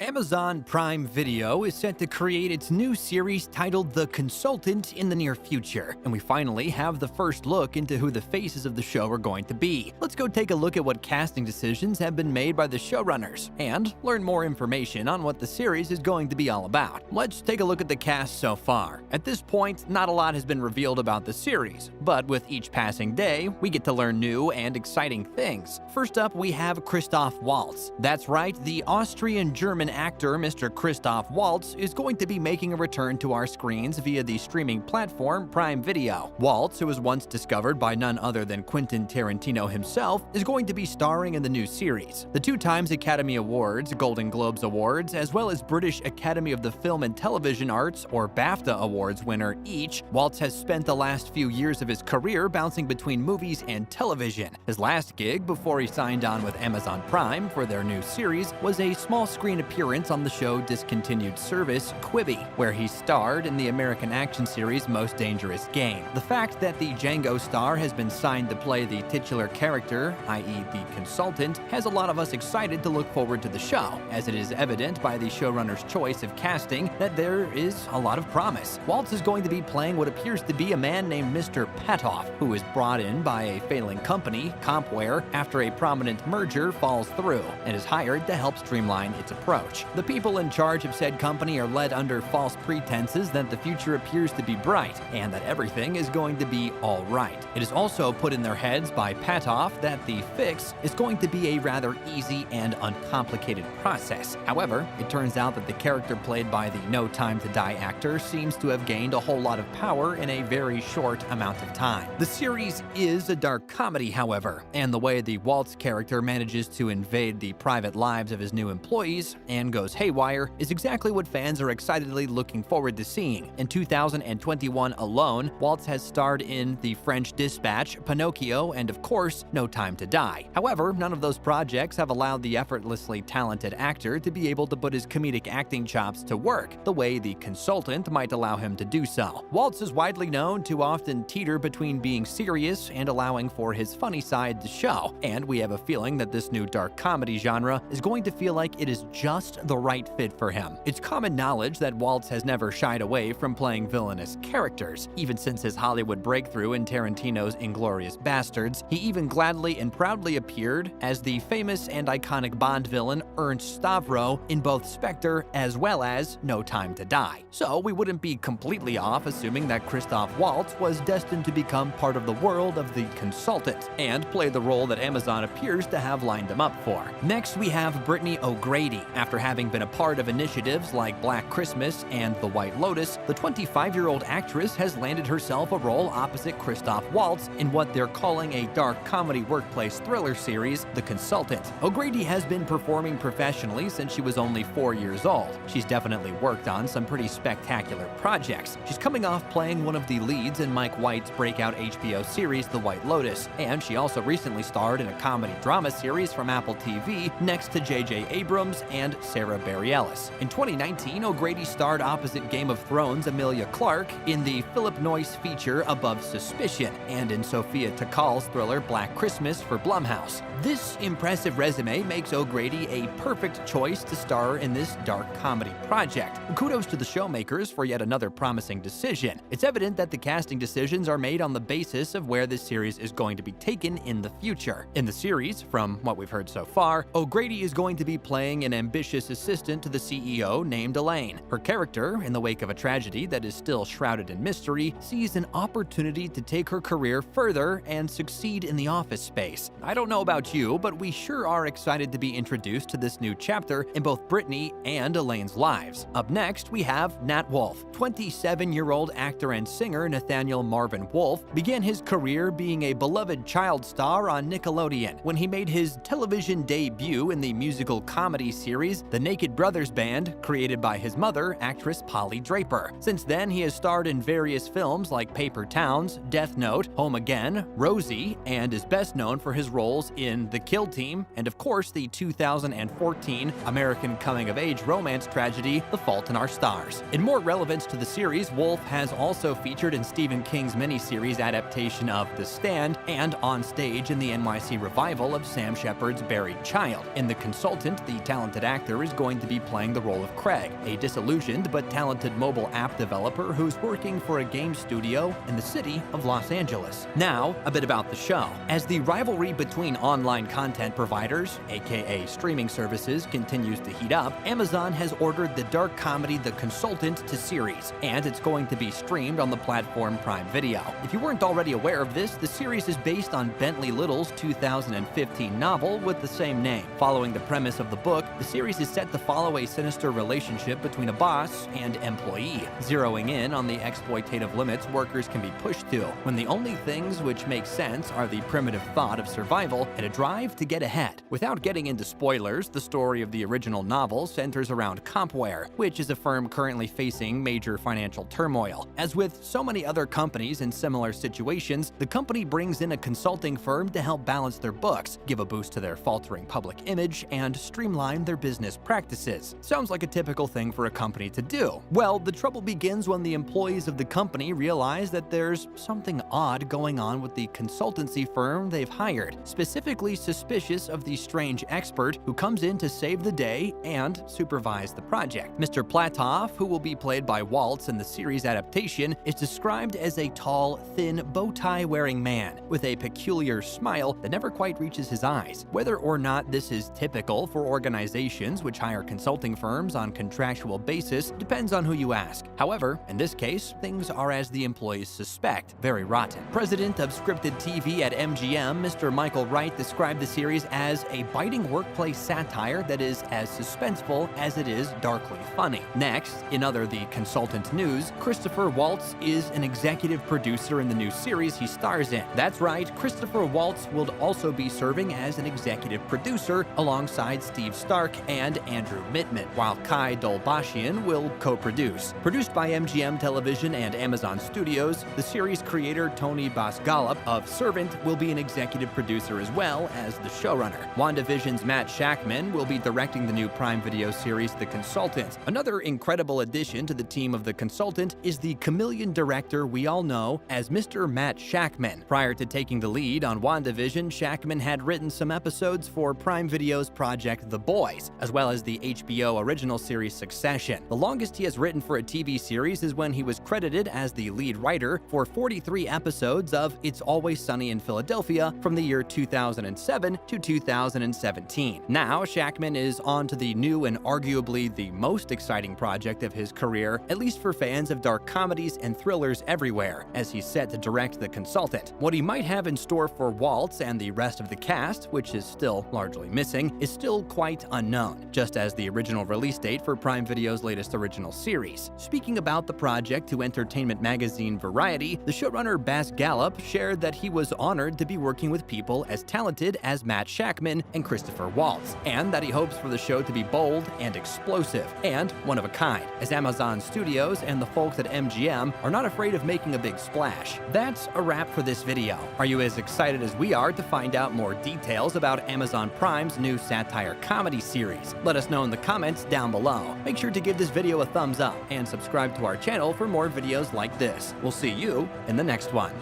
Amazon Prime Video is set to create its new series titled The Consultant in the near future, and we finally have the first look into who the faces of the show are going to be. Let's go take a look at what casting decisions have been made by the showrunners, and learn more information on what the series is going to be all about. Let's take a look at the cast so far. At this point, not a lot has been revealed about the series, but with each passing day, we get to learn new and exciting things. First up, we have Christoph Waltz. That's right, the Austrian-German actor Mr. Christoph Waltz is going to be making a return to our screens via the streaming platform Prime Video. Waltz, who was once discovered by none other than Quentin Tarantino himself, is going to be starring in the new series. The 2 times Academy Awards, Golden Globes Awards, as well as British Academy of the Film and Television Arts or BAFTA Awards winner each, Waltz has spent the last few years of his career bouncing between movies and television. His last gig before he signed on with Amazon Prime for their new series was a small-screen appearance on the show discontinued service Quibi, where he starred in the American action series Most Dangerous Game. The fact that the Django star has been signed to play the titular character, i.e. the consultant, has a lot of us excited to look forward to the show, as it is evident by the showrunner's choice of casting that there is a lot of promise. Waltz is going to be playing what appears to be a man named Mr. Patoff, who is brought in by a failing company, Compware, after a prominent merger falls through, and is hired to help streamline its approach. The people in charge of said company are led under false pretenses that the future appears to be bright, and that everything is going to be all right. It is also put in their heads by Patoff that the fix is going to be a rather easy and uncomplicated process. However, it turns out that the character played by the No Time to Die actor seems to have gained a whole lot of power in a very short amount of time. The series is a dark comedy, however, and the way the Waltz character manages to invade the private lives of his new employees and goes haywire is exactly what fans are excitedly looking forward to seeing. In 2021 alone, Waltz has starred in The French Dispatch, Pinocchio, and of course, No Time to Die. However, none of those projects have allowed the effortlessly talented actor to be able to put his comedic acting chops to work the way The Consultant might allow him to do so. Waltz is widely known to often teeter between being serious and allowing for his funny side to show, and we have a feeling that this new dark comedy genre is going to feel like it is just the right fit for him. It's common knowledge that Waltz has never shied away from playing villainous characters. Even since his Hollywood breakthrough in Tarantino's Inglourious Basterds, he even gladly and proudly appeared as the famous and iconic Bond villain Ernst Stavro in both Spectre as well as No Time to Die. So we wouldn't be completely off assuming that Christoph Waltz was destined to become part of the world of the consultant and play the role that Amazon appears to have lined him up for. Next, we have Brittany O'Grady. After having been a part of initiatives like Black Christmas and The White Lotus, the 25-year-old actress has landed herself a role opposite Christoph Waltz in what they're calling a dark comedy workplace thriller series, The Consultant. O'Grady has been performing professionally since she was only 4 years old. She's definitely worked on some pretty spectacular projects. She's coming off playing one of the leads in Mike White's breakout HBO series, The White Lotus, and she also recently starred in a comedy drama series from Apple TV next to J.J. Abrams and Sarah Bareilles. In 2019, O'Grady starred opposite Game of Thrones' Emilia Clarke in the Philip Noyce feature Above Suspicion, and in Sofia Takal's thriller Black Christmas for Blumhouse. This impressive resume makes O'Grady a perfect choice to star in this dark comedy project. Kudos to the showmakers for yet another promising decision. It's evident that the casting decisions are made on the basis of where this series is going to be taken in the future. In the series, from what we've heard so far, O'Grady is going to be playing an ambitious assistant to the CEO named Elaine. Her character, in the wake of a tragedy that is still shrouded in mystery, sees an opportunity to take her career further and succeed in the office space. I don't know about you, but we sure are excited to be introduced to this new chapter in both Brittany and Elaine's lives. Up next, we have Nat Wolff. 27-year-old actor and singer Nathaniel Marvin Wolff began his career being a beloved child star on Nickelodeon when he made his television debut in the musical comedy series The Naked Brothers Band, created by his mother, actress Polly Draper. Since then, he has starred in various films like Paper Towns, Death Note, Home Again, Rosie, and is best known for his roles in The Kill Team and, of course, the 2014 American coming-of-age romance tragedy The Fault in Our Stars. In more relevance to the series, Wolff has also featured in Stephen King's miniseries adaptation of The Stand and on stage in the NYC revival of Sam Shepard's Buried Child. In The Consultant, the talented actor actor is going to be playing the role of Craig, a disillusioned but talented mobile app developer who's working for a game studio in the city of Los Angeles. Now, a bit about the show. As the rivalry between online content providers, aka streaming services, continues to heat up, Amazon has ordered the dark comedy The Consultant to series, and it's going to be streamed on the platform Prime Video. If you weren't already aware of this, the series is based on Bentley Little's 2015 novel with the same name. Following the premise of the book, the series is set to follow a sinister relationship between a boss and employee, zeroing in on the exploitative limits workers can be pushed to, when the only things which make sense are the primitive thought of survival and a drive to get ahead. Without getting into spoilers, the story of the original novel centers around Compware, which is a firm currently facing major financial turmoil. As with so many other companies in similar situations, the company brings in a consulting firm to help balance their books, give a boost to their faltering public image, and streamline their business practices. Sounds like a typical thing for a company to do. Well, the trouble begins when the employees of the company realize that there's something odd going on with the consultancy firm they've hired, specifically suspicious of the strange expert who comes in to save the day and supervise the project. Mr. Platoff, who will be played by Waltz in the series adaptation, is described as a tall, thin, bow-tie-wearing man with a peculiar smile that never quite reaches his eyes. Whether or not this is typical for organizations which hire consulting firms on contractual basis depends on who you ask. However, in this case, things are as the employees suspect, very rotten. President of scripted TV at MGM, Mr. Michael Wright, described the series as a biting workplace satire that is as suspenseful as it is darkly funny. Next, in other The Consultant news, Christopher Waltz is an executive producer in the new series he stars in. That's right, Christopher Waltz will also be serving as an executive producer alongside Steve Stark and Andrew Mittman, while Kai Dolbashian will co-produce. Produced by MGM Television and Amazon Studios, the series creator Tony Basgalop of Servant will be an executive producer as well as the showrunner. WandaVision's Matt Shakman will be directing the new Prime Video series The Consultant. Another incredible addition to the team of The Consultant is the chameleon director we all know as Mr. Matt Shakman. Prior to taking the lead on WandaVision, Shakman had written some episodes for Prime Video's project The Boys, as well as the HBO original series Succession. The longest he has written for a TV series is when he was credited as the lead writer for 43 episodes of It's Always Sunny in Philadelphia from the year 2007 to 2017. Now, Shakman is on to the new and arguably the most exciting project of his career, at least for fans of dark comedies and thrillers everywhere, as he's set to direct The Consultant. What he might have in store for Waltz and the rest of the cast, which is still largely missing, is still quite unknown, just as the original release date for Prime Video's latest original series. Speaking about the project to entertainment magazine Variety, the showrunner Bas Gallup shared that he was honored to be working with people as talented as Matt Shakman and Christopher Waltz, and that he hopes for the show to be bold and explosive, and one of a kind, as Amazon Studios and the folks at MGM are not afraid of making a big splash. That's a wrap for this video. Are you as excited as we are to find out more details about Amazon Prime's new satire comedy series? Let us know in the comments down below. Make sure to give this video a thumbs up and subscribe to our channel for more videos like this. We'll see you in the next one.